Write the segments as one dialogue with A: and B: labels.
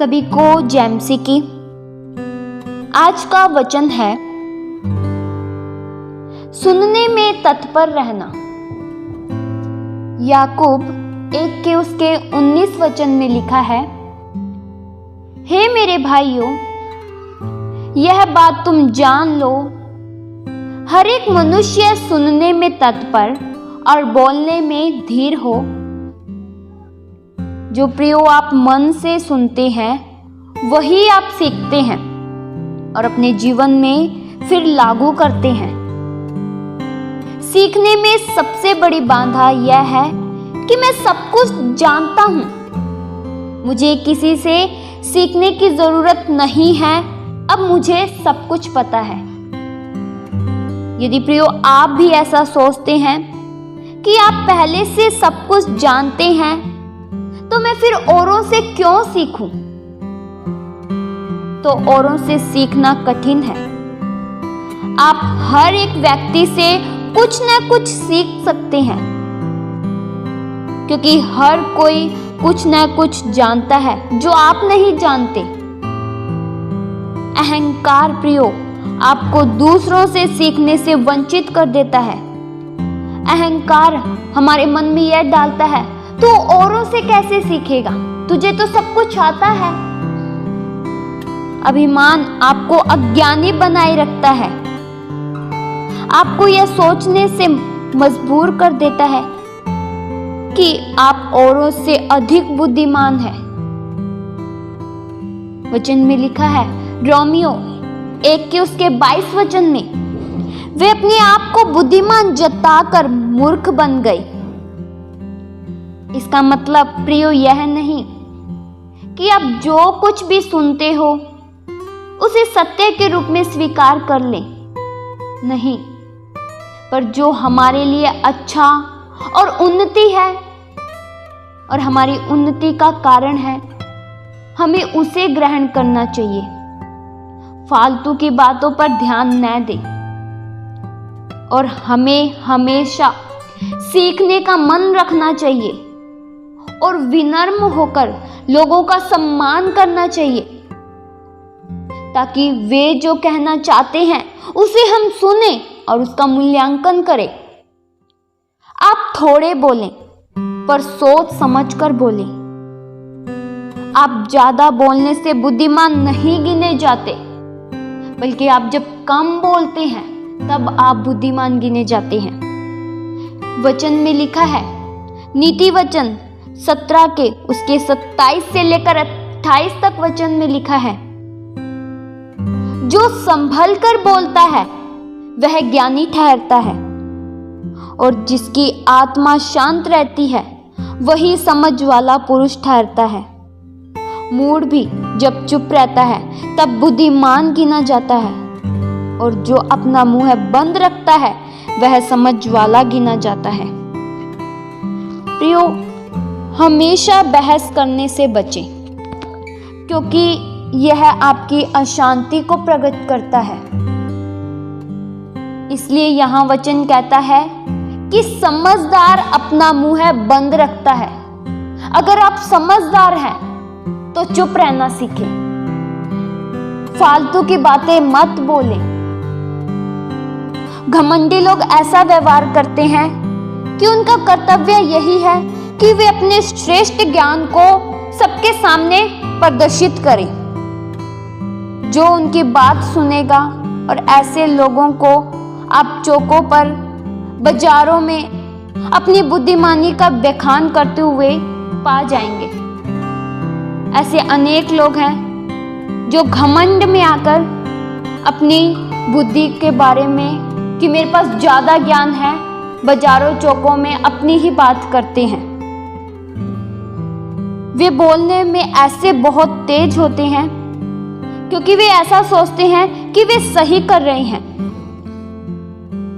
A: सभी को जैमसी की। आज का वचन है सुनने में तत्पर रहना। याकूब 1 के उसके 19 वचन में लिखा है, हे मेरे भाइयों, यह बात तुम जान लो, हर एक मनुष्य सुनने में तत्पर और बोलने में धीर हो। जो प्रियो आप मन से सुनते हैं वही आप सीखते हैं और अपने जीवन में फिर लागू करते हैं। सीखने में सबसे बड़ी बाधा यह है कि मैं सब कुछ जानता हूं, मुझे किसी से सीखने की जरूरत नहीं है, अब मुझे सब कुछ पता है। यदि प्रियो आप भी ऐसा सोचते हैं कि आप पहले से सब कुछ जानते हैं, तो मैं फिर औरों से क्यों सीखूं? तो औरों से सीखना कठिन है। आप हर एक व्यक्ति से कुछ न कुछ सीख सकते हैं, क्योंकि हर कोई कुछ न कुछ जानता है जो आप नहीं जानते। अहंकार प्रियो आपको दूसरों से सीखने से वंचित कर देता है। अहंकार हमारे मन में यह डालता है, तू औरों से कैसे सीखेगा, तुझे तो सब कुछ आता है। अभिमान आपको अज्ञानी बनाए रखता है, आपको यह सोचने से मजबूर कर देता है कि आप औरों से अधिक बुद्धिमान हैं। वचन में लिखा है रोमियो 1 के उसके 22 वचन में, वे अपने आप को बुद्धिमान जताकर मूर्ख बन गए। इसका मतलब प्रियो यह नहीं कि आप जो कुछ भी सुनते हो उसे सत्य के रूप में स्वीकार कर लें, नहीं, पर जो हमारे लिए अच्छा और उन्नति है और हमारी उन्नति का कारण है, हमें उसे ग्रहण करना चाहिए। फालतू की बातों पर ध्यान न दें और हमें हमेशा सीखने का मन रखना चाहिए और विनम्र होकर लोगों का सम्मान करना चाहिए, ताकि वे जो कहना चाहते हैं उसे हम सुने और उसका मूल्यांकन करें। आप थोड़े बोलें पर सोच समझकर बोलें। आप ज्यादा बोलने से बुद्धिमान नहीं गिने जाते, बल्कि आप जब कम बोलते हैं तब आप बुद्धिमान गिने जाते हैं। वचन में लिखा है, नीति वचन 17 के उसके 27 से लेकर 28 तक वचन में लिखा है, जो संभल कर बोलता है वह ज्ञानी ठहरता है और जिसकी आत्मा शांत रहती है वही समझ वाला पुरुष ठहरता है। मूढ़ भी जब चुप रहता है तब बुद्धिमान गिना जाता है और जो अपना मुंह बंद रखता है वह समझ वाला गिना जाता है। प्रियो, हमेशा बहस करने से बचें, क्योंकि यह आपकी अशांति को प्रकट करता है। इसलिए यहाँ वचन कहता है कि समझदार अपना मुंह बंद रखता है। अगर आप समझदार हैं तो चुप रहना सीखें, फालतू की बातें मत बोलें। घमंडी लोग ऐसा व्यवहार करते हैं कि उनका कर्तव्य यही है कि वे अपने श्रेष्ठ ज्ञान को सबके सामने प्रदर्शित करें। जो उनकी बात सुनेगा, और ऐसे लोगों को आप चौकों पर, बाजारों में अपनी बुद्धिमानी का बखान करते हुए पा जाएंगे। ऐसे अनेक लोग हैं जो घमंड में आकर अपनी बुद्धि के बारे में कि मेरे पास ज्यादा ज्ञान है, बाजारों चौकों में अपनी ही बात करते हैं। वे बोलने में ऐसे बहुत तेज होते हैं क्योंकि वे ऐसा सोचते हैं कि वे सही कर रहे हैं।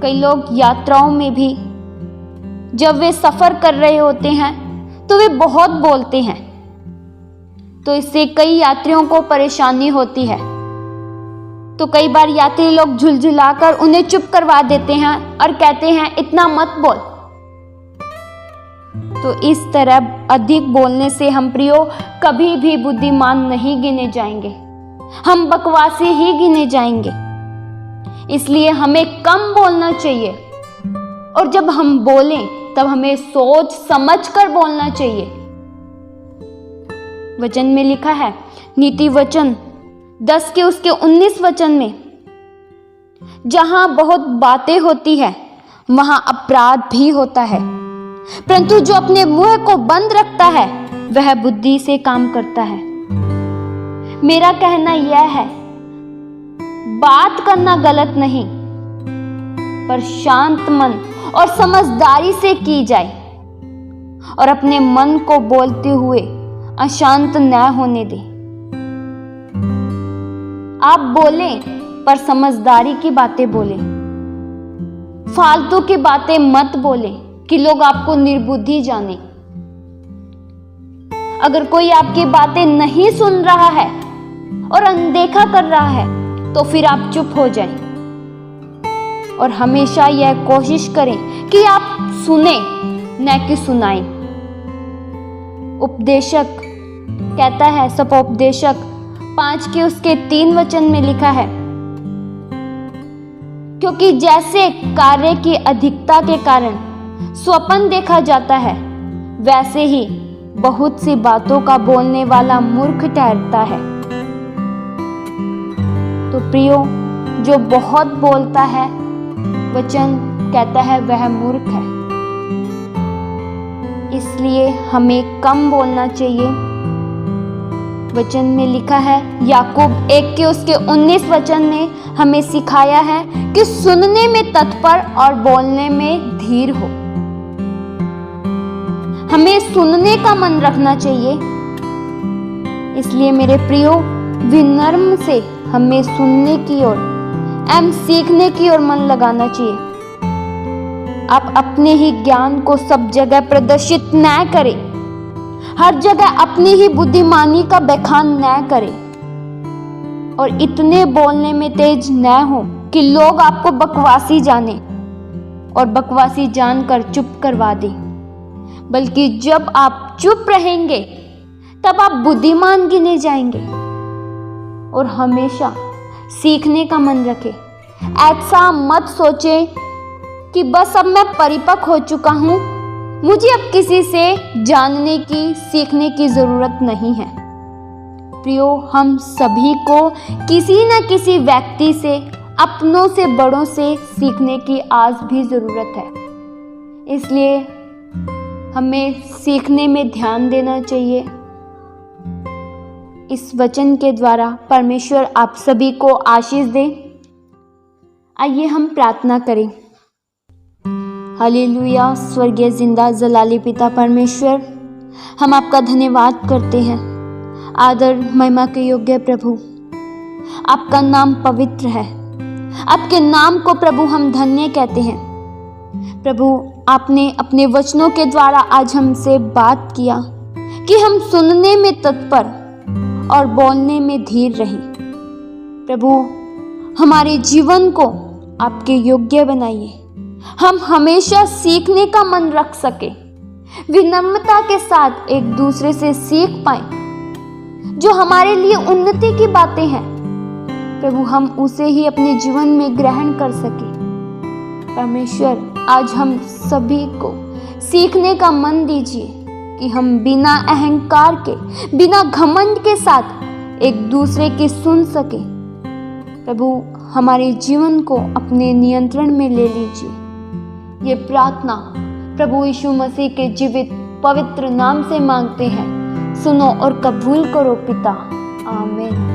A: कई लोग यात्राओं में भी जब वे सफर कर रहे होते हैं तो वे बहुत बोलते हैं, तो इससे कई यात्रियों को परेशानी होती है। तो कई बार यात्री लोग झुलझुलाकर उन्हें चुप करवा देते हैं और कहते हैं इतना मत बोल। तो इस तरह अधिक बोलने से हम प्रियो कभी भी बुद्धिमान नहीं गिने जाएंगे, हम बकवासी ही गिने जाएंगे। इसलिए हमें कम बोलना चाहिए, और जब हम बोलें तब हमें सोच समझ कर बोलना चाहिए। वचन में लिखा है, नीति वचन 10 के उसके 19 वचन में, जहां बहुत बातें होती है वहां अपराध भी होता है, परंतु जो अपने मुंह को बंद रखता है वह बुद्धि से काम करता है। मेरा कहना यह है, बात करना गलत नहीं, पर शांत मन और समझदारी से की जाए, और अपने मन को बोलते हुए अशांत न होने दे। आप बोलें पर समझदारी की बातें बोलें, फालतू की बातें मत बोलें कि लोग आपको निर्बुद्धि जाने। अगर कोई आपकी बातें नहीं सुन रहा है और अनदेखा कर रहा है तो फिर आप चुप हो जाएं, और हमेशा यह कोशिश करें कि आप सुने न कि सुनाएं। उपदेशक कहता है, सपोपदेशक 5 के उसके 3 वचन में लिखा है, क्योंकि जैसे कार्य की अधिकता के कारण स्वप्न देखा जाता है, वैसे ही बहुत सी बातों का बोलने वाला मूर्ख ठहरता है। तो प्रियो, जो बहुत बोलता है, वचन कहता है वह मूर्ख है। इसलिए हमें कम बोलना चाहिए। वचन में लिखा है, याकूब 1 के उसके 19 वचन ने हमें सिखाया है कि सुनने में तत्पर और बोलने में धीर हो। हमें सुनने का मन रखना चाहिए। इसलिए मेरे प्रियो, विनम्र से हमें सुनने की ओर एवं सीखने की ओर मन लगाना चाहिए। आप अपने ही ज्ञान को सब जगह प्रदर्शित न करें, हर जगह अपनी ही बुद्धिमानी का बखान न करें, और इतने बोलने में तेज न हो कि लोग आपको बकवासी जाने और बकवासी जानकर चुप करवा दें। बल्कि जब आप चुप रहेंगे तब आप बुद्धिमान गिने जाएंगे। और हमेशा सीखने का मन रखें। ऐसा मत सोचें कि बस अब मैं परिपक्व हो चुका हूँ, मुझे अब किसी से जानने की, सीखने की जरूरत नहीं है। प्रियो, हम सभी को किसी न किसी व्यक्ति से, अपनों से, बड़ों से सीखने की आज भी जरूरत है। इसलिए हमें सीखने में ध्यान देना चाहिए। इस वचन के द्वारा परमेश्वर आप सभी को आशीष दे। आइए हम प्रार्थना करें। हालेलुया। स्वर्गीय जिंदा जलाली पिता परमेश्वर, हम आपका धन्यवाद करते हैं। आदर महिमा के योग्य प्रभु, आपका नाम पवित्र है। आपके नाम को प्रभु हम धन्य कहते हैं। प्रभु, आपने अपने वचनों के द्वारा आज हमसे बात किया कि हम सुनने में तत्पर और बोलने में धीर रहें। प्रभु, हमारे जीवन को आपके योग्य बनाइए। हम हमेशा सीखने का मन रख सके, विनम्रता के साथ एक दूसरे से सीख पाए। जो हमारे लिए उन्नति की बातें हैं प्रभु, हम उसे ही अपने जीवन में ग्रहण कर सके। परमेश्वर, आज हम सभी को सीखने का मन दीजिए कि हम बिना अहंकार के, बिना घमंड के साथ एक दूसरे की सुन सके। प्रभु, हमारे जीवन को अपने नियंत्रण में ले लीजिए। ये प्रार्थना प्रभु यीशु मसीह के जीवित पवित्र नाम से मांगते हैं। सुनो और कबूल करो पिता। आमीन।